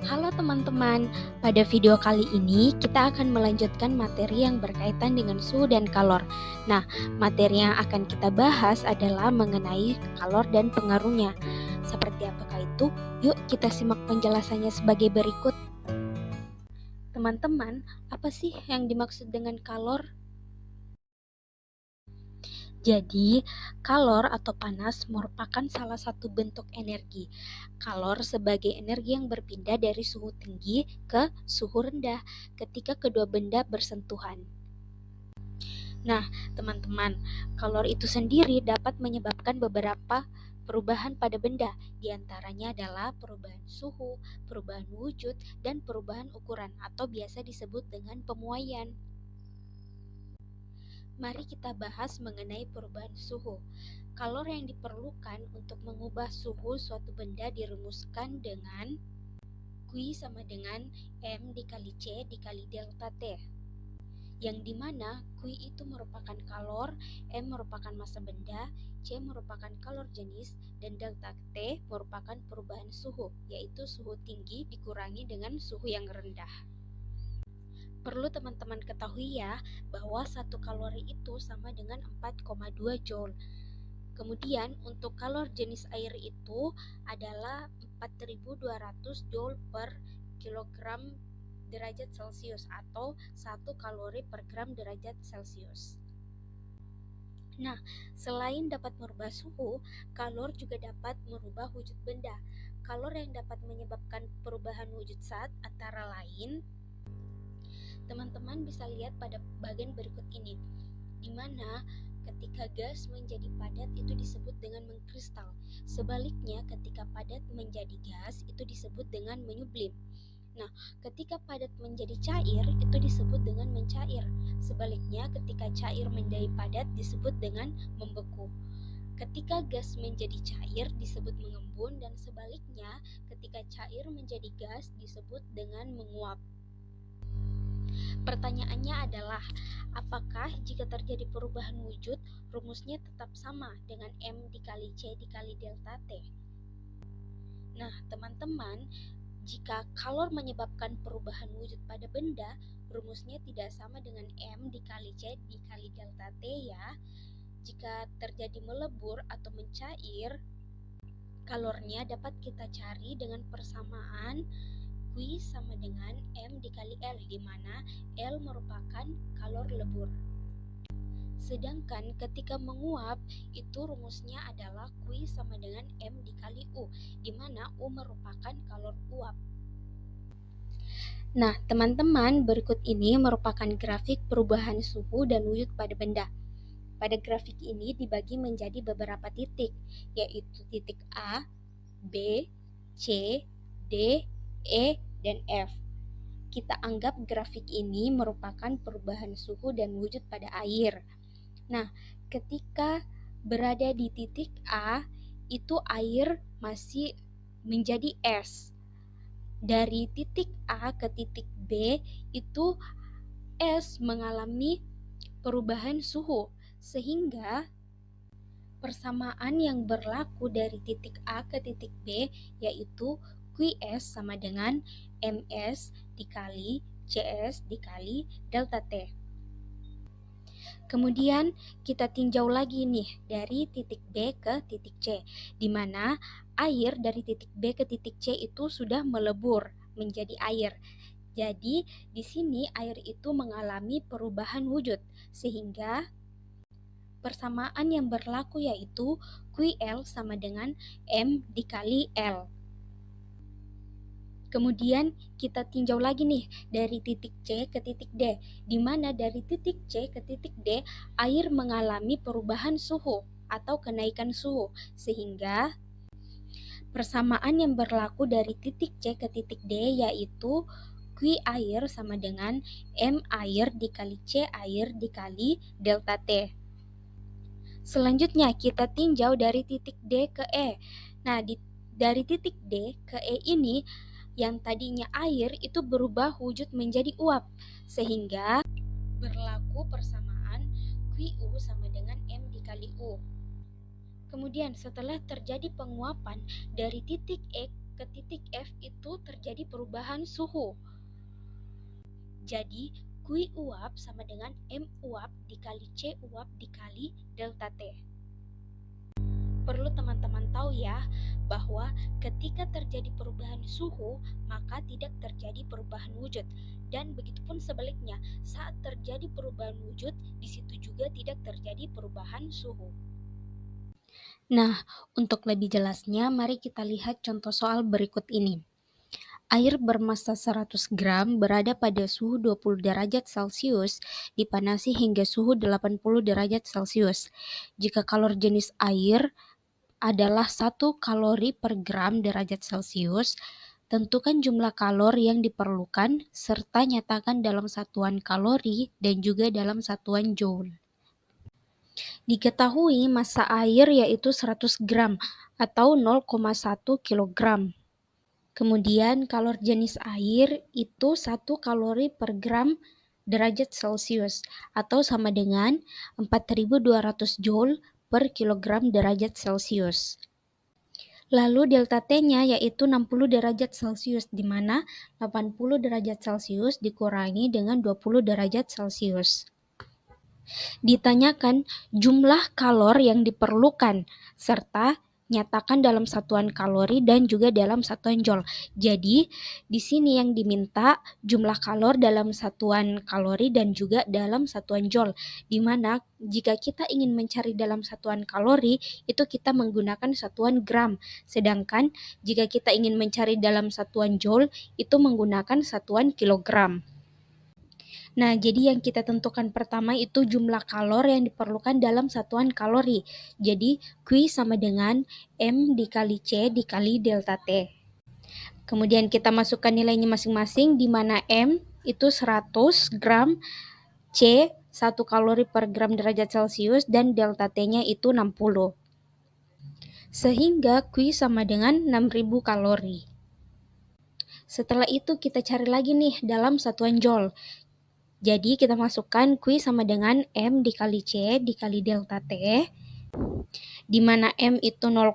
Halo teman-teman, pada video kali ini kita akan melanjutkan materi yang berkaitan dengan suhu dan kalor. Nah, materi yang akan kita bahas adalah mengenai kalor dan pengaruhnya. Seperti apakah itu? Yuk kita simak penjelasannya sebagai berikut. Teman-teman, apa sih yang dimaksud dengan kalor? Jadi, kalor atau panas merupakan salah satu bentuk energi. Kalor sebagai energi yang berpindah dari suhu tinggi ke suhu rendah ketika kedua benda bersentuhan. Nah, teman-teman, kalor itu sendiri dapat menyebabkan beberapa perubahan pada benda. Di antaranya adalah perubahan suhu, perubahan wujud, dan perubahan ukuran atau biasa disebut dengan pemuaian. Mari kita bahas mengenai perubahan suhu. Kalor yang diperlukan untuk mengubah suhu suatu benda dirumuskan dengan Q sama dengan M dikali C dikali delta T. Yang dimana Q itu merupakan kalor, M merupakan massa benda, C merupakan kalor jenis, dan delta T merupakan perubahan suhu, yaitu suhu tinggi dikurangi dengan suhu yang rendah. Perlu teman-teman ketahui ya, bahwa 1 kalori itu sama dengan 4,2 joule. Kemudian untuk kalor jenis air itu adalah 4200 joule per kilogram derajat Celcius atau 1 kalori per gram derajat Celcius. Nah, selain dapat merubah suhu, kalor juga dapat merubah wujud benda. Kalor yang dapat menyebabkan perubahan wujud zat antara lain teman-teman bisa lihat pada bagian berikut ini, di mana ketika gas menjadi padat itu disebut dengan mengkristal. Sebaliknya, ketika padat menjadi gas itu disebut dengan menyublim. Nah, ketika padat menjadi cair itu disebut dengan mencair. Sebaliknya, ketika cair menjadi padat disebut dengan membeku. Ketika gas menjadi cair disebut mengembun, dan sebaliknya, ketika cair menjadi gas disebut dengan menguap. Pertanyaannya adalah, apakah jika terjadi perubahan wujud, rumusnya tetap sama dengan M dikali C dikali delta T? Nah, teman-teman, jika kalor menyebabkan perubahan wujud pada benda, rumusnya tidak sama dengan M dikali C dikali delta T ya. Jika terjadi melebur atau mencair, kalornya dapat kita cari dengan persamaan Q sama dengan M dikali L, di mana L merupakan kalor lebur. Sedangkan ketika menguap, itu rumusnya adalah Q sama dengan M dikali U, di mana U merupakan kalor uap. Nah, teman-teman, berikut ini merupakan grafik perubahan suhu dan wujud pada benda. Pada grafik ini dibagi menjadi beberapa titik, yaitu titik A, B, C, D, E, dan F. Kita anggap grafik ini merupakan perubahan suhu dan wujud pada air. Nah, ketika berada di titik A, itu air masih menjadi es. Dari titik A ke titik B, itu es mengalami perubahan suhu, sehingga persamaan yang berlaku dari titik A ke titik B yaitu Qs sama dengan Ms dikali Cs dikali delta T. Kemudian kita tinjau lagi nih dari titik B ke titik C, di mana air dari titik B ke titik C itu sudah melebur menjadi air. Jadi di sini air itu mengalami perubahan wujud, sehingga persamaan yang berlaku yaitu QL sama dengan M dikali L. Kemudian kita tinjau lagi nih dari titik C ke titik D, di mana dari titik C ke titik D air mengalami perubahan suhu atau kenaikan suhu, sehingga persamaan yang berlaku dari titik C ke titik D yaitu Q air sama dengan M air dikali C air dikali delta T. Selanjutnya kita tinjau dari titik D ke E. Nah, dari titik D ke E ini yang tadinya air itu berubah wujud menjadi uap, sehingga berlaku persamaan QU sama dengan M dikali U. Kemudian setelah terjadi penguapan dari titik E ke titik F itu terjadi perubahan perubahan suhu. Jadi, Q uap sama dengan M uap dikali C uap dikali delta T. Perlu teman-teman tahu ya, bahwa ketika terjadi perubahan suhu, maka tidak terjadi perubahan wujud. Dan begitupun sebaliknya, saat terjadi perubahan wujud, di situ juga tidak terjadi perubahan suhu. Nah, untuk lebih jelasnya, mari kita lihat contoh soal berikut ini. Air bermassa 100 gram berada pada suhu 20 derajat Celcius dipanasi hingga suhu 80 derajat Celcius. Jika kalor jenis air adalah 1 kalori per gram derajat Celcius, tentukan jumlah kalor yang diperlukan serta nyatakan dalam satuan kalori dan juga dalam satuan joule. Diketahui massa air yaitu 100 gram atau 0,1 kilogram. Kemudian kalor jenis air itu 1 kalori per gram derajat Celcius atau sama dengan 4.200 joule per kilogram derajat Celcius. Lalu delta T-nya yaitu 60 derajat Celcius, di mana 80 derajat Celcius dikurangi dengan 20 derajat Celcius. Ditanyakan jumlah kalor yang diperlukan, serta nyatakan dalam satuan kalori dan juga dalam satuan joule. Jadi, di sini yang diminta jumlah kalor dalam satuan kalori dan juga dalam satuan joule. Di mana jika kita ingin mencari dalam satuan kalori, itu kita menggunakan satuan gram. Sedangkan jika kita ingin mencari dalam satuan joule, itu menggunakan satuan kilogram. Nah, jadi yang kita tentukan pertama itu jumlah kalor yang diperlukan dalam satuan kalori. Jadi, Q sama dengan M dikali C dikali delta T. Kemudian kita masukkan nilainya masing-masing, di mana M itu 100 gram, C 1 kalori per gram derajat Celcius, dan delta T-nya itu 60. Sehingga Q sama dengan 6000 kalori. Setelah itu kita cari lagi nih dalam satuan joule. Jadi kita masukkan Q sama dengan M dikali C dikali delta T, di mana M itu 0,1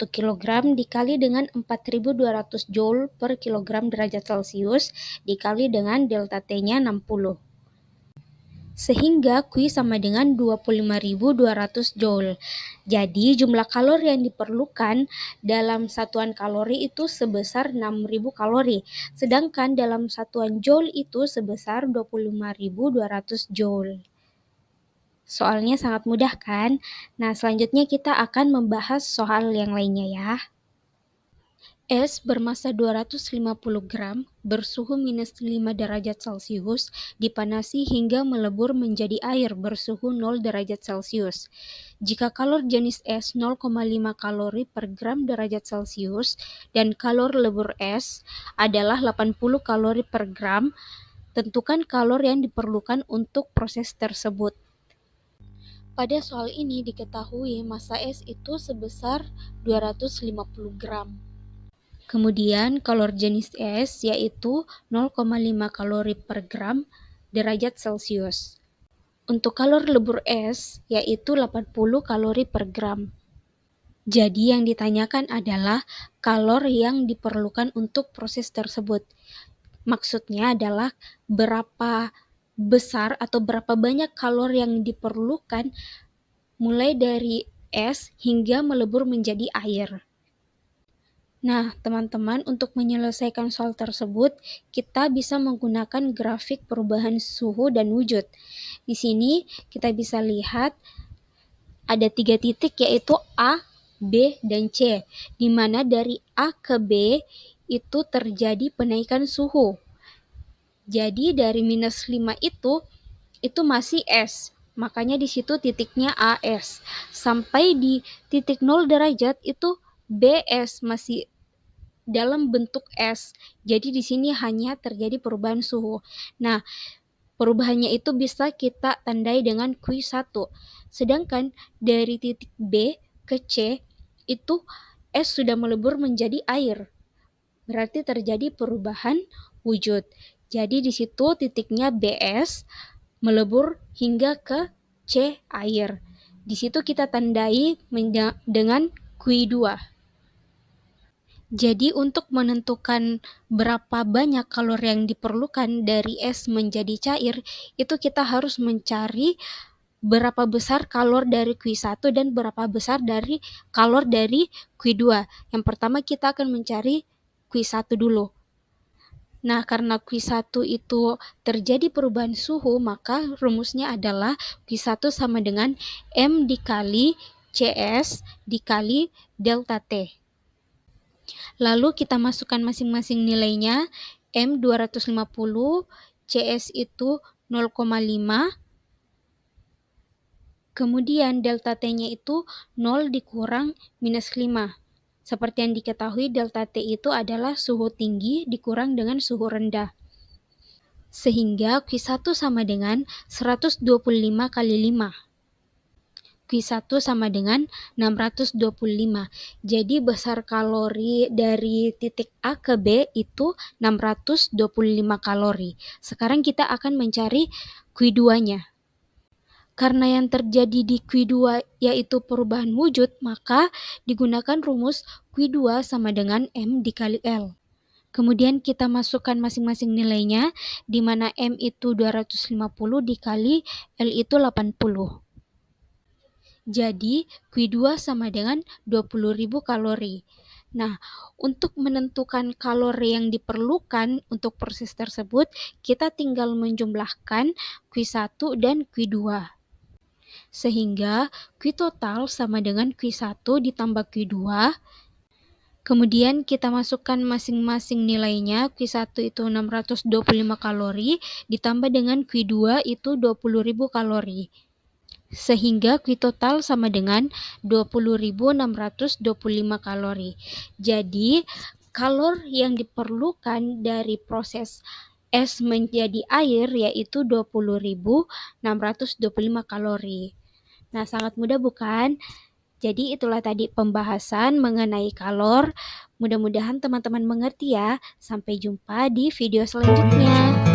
kg dikali dengan 4.200 Joule per kilogram derajat Celcius dikali dengan delta T-nya 60. Sehingga Q sama dengan 25.200 Joule. Jadi jumlah kalori yang diperlukan dalam satuan kalori itu sebesar 6.000 kalori. Sedangkan dalam satuan Joule itu sebesar 25.200 Joule. Soalnya sangat mudah kan? Nah, selanjutnya kita akan membahas soal yang lainnya ya. Es bermassa 250 gram bersuhu minus 5 derajat Celcius dipanasi hingga melebur menjadi air bersuhu 0 derajat Celcius. Jika kalor jenis es 0,5 kalori per gram derajat Celcius dan kalor lebur es adalah 80 kalori per gram, tentukan kalor yang diperlukan untuk proses tersebut. Pada soal ini diketahui massa es itu sebesar 250 gram. Kemudian kalor jenis es yaitu 0,5 kalori per gram derajat Celcius. Untuk kalor lebur es yaitu 80 kalori per gram. Jadi yang ditanyakan adalah kalor yang diperlukan untuk proses tersebut. Maksudnya adalah berapa besar atau berapa banyak kalor yang diperlukan mulai dari es hingga melebur menjadi air. Nah, teman-teman, untuk menyelesaikan soal tersebut, kita bisa menggunakan grafik perubahan suhu dan wujud. Di sini kita bisa lihat ada 3 titik yaitu A, B, dan C, di mana dari A ke B itu terjadi penaikan suhu. Jadi dari minus 5 itu masih es. Makanya di situ titiknya AS. Sampai di titik 0 derajat itu BS, masih dalam bentuk es. Jadi di sini hanya terjadi perubahan suhu. Nah, perubahannya itu bisa kita tandai dengan Q1. Sedangkan dari titik B ke C itu es sudah melebur menjadi air. Berarti terjadi perubahan wujud. Jadi di situ titiknya BS melebur hingga ke C air. Di situ kita tandai dengan Q2. Jadi untuk menentukan berapa banyak kalori yang diperlukan dari es menjadi cair, itu kita harus mencari berapa besar kalor dari Q1 dan berapa besar dari kalor dari Q2. Yang pertama kita akan mencari Q1 dulu. Nah, karena Q1 itu terjadi perubahan suhu, maka rumusnya adalah Q1 sama dengan M dikali CS dikali delta T. Lalu kita masukkan masing-masing nilainya. M 250, CS itu 0,5, kemudian delta T-nya itu 0 dikurang minus 5. Seperti yang diketahui, delta T itu adalah suhu tinggi dikurang dengan suhu rendah. Sehingga Q1 sama dengan 125 kali 5. Q1 sama dengan 625. Jadi besar kalori dari titik A ke B itu 625 kalori. Sekarang kita akan mencari Q2-nya. Karena yang terjadi di Q2 yaitu perubahan wujud, maka digunakan rumus Q2 sama dengan M dikali L. Kemudian kita masukkan masing-masing nilainya, di mana M itu 250 dikali L itu 80. Jadi Q2 sama dengan 20.000 kalori. Nah, untuk menentukan kalori yang diperlukan untuk proses tersebut, kita tinggal menjumlahkan Q1 dan Q2. Sehingga Q total sama dengan Q1 ditambah Q2. Kemudian kita masukkan masing-masing nilainya. Q1 itu 625 kalori ditambah dengan Q2 itu 20.000 kalori. Sehingga Q total sama dengan 20.625 kalori. Jadi, kalor yang diperlukan dari proses es menjadi air yaitu 20.625 kalori. Nah, sangat mudah bukan? Jadi itulah tadi pembahasan mengenai kalor. Mudah-mudahan teman-teman mengerti ya. Sampai jumpa di video selanjutnya.